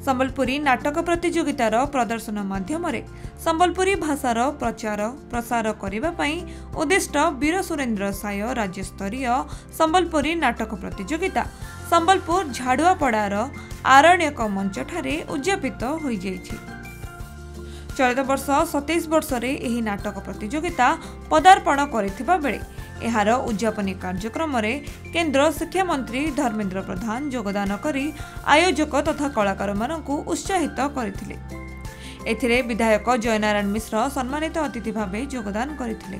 संबलपुरी नाटक प्रतियोगितार प्रदर्शन माध्यम संबलपुरी भाषार प्रचार प्रसार करने उद्दिष्ट वीर सुरेन्द्र साय राज्यस्तरीय संबलपुरी नाटक प्रतियोगिता संबलपुर झाड़ुआपड़ार आरण्यक मंच ठारे उद्यापित हो जाइछि। चलित वर्ष 27 वर्ष एही नाटक प्रतियोगिता पदार्पण करिथिबा बेले एहार उद्यापनी कार्यक्रम रे केंद्र शिक्षा मंत्री धर्मेंद्र प्रधान योगदान करी आयोजक तथा कलाकार मानकु उत्साहित करथिले। एथिरे विधायक जयनारायण मिश्र सम्मानित अतिथि भावे योगदान करथिले।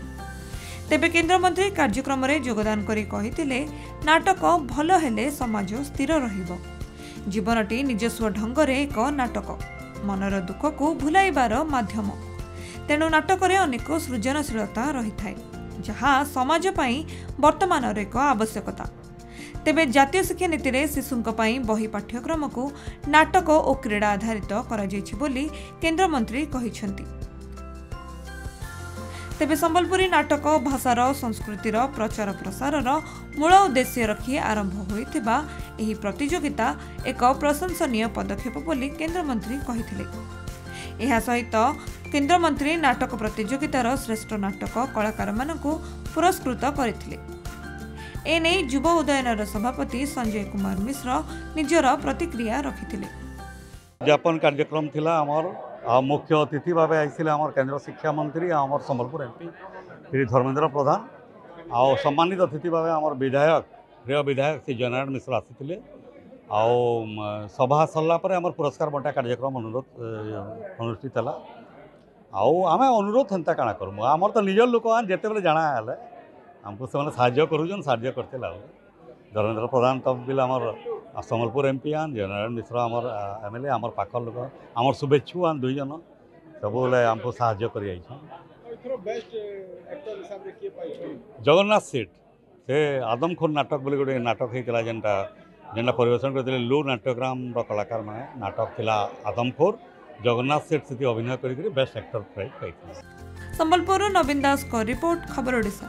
तेबे केंद्र मंत्री कार्यक्रम रे योगदान करी कहिथिले नाटक भल हेले समाज स्थिर रहिबो। जीवनटी निजस्व ढंग रे एक नाटक मनर दुख को भुलाइबार माध्यम। तेणु नाटक रे अनेक सृजनशीलता रही थाए जहाँ समाज पई वर्तमान एक आवश्यकता। तेबे जातीय शिक्षा नीति रे शिशुंक पई बही पाठ्यक्रम को नाटक और क्रीड़ा आधारित करा जायछि बोली केंद्र मंत्री कहिसंती। तेबे संबलपुरी नाटक भाषार संस्कृतिर प्रचार प्रसारर मूल उद्देश्य रखी आरंभ होइथिबा एही प्रतियोगिता एक प्रशंसनीय पदक्षेप बोली केंद्र मंत्री कहिथिले। एहा सहित केंद्र मंत्री नाटक प्रतियोगितार श्रेष्ठ नाटक कलाकार मानकु पुरस्कृत करथिले। एने युवा उदयनर सभापति संजय कुमार मिश्र निजर प्रतिक्रिया रखिथिले। उद्यापन कार्यक्रम थिला हमर मुख्य अतिथि भाव आईसिले आम केंद्र शिक्षा मंत्री आम संबलपुर एमपी श्री धर्मेंद्र प्रधान आ सम्मानित अतिथि भाव आम विधायक प्रिय विधायक श्री जयनारायण मिश्र आसी सभा सरला आम पुरस्कार बंटा कार्यक्रम अनुष्ठित है। आम अनुरोध हेन्ता काଣା करूँ आमर तो निज लोक जिते बेले जाना है आमको से साहाय्य करूँ साहाय्य करते धर्मेंद्र प्रधान तब भी आमर संबलपुर एमपी आन जयनारायण मिश्र आमर एमएलए आमर पाख लोक आमर शुभेच्छु आन दुई जन सब बेले आमको साहाय्य कर जगन्नाथ सेठ से आदमखोर नाटक बोले गोटे नाटक होता जेनटा जेनटा परिवेशन करते लू नाट्यग्राम कलाकार मैंने नाटक थिला आदमखोर जगन्नाथ सेठ से अभिनय कर बेस्ट एक्टर प्राइज पाई। संबलपुर नवीन दास को रिपोर्ट खबर ओडिशा।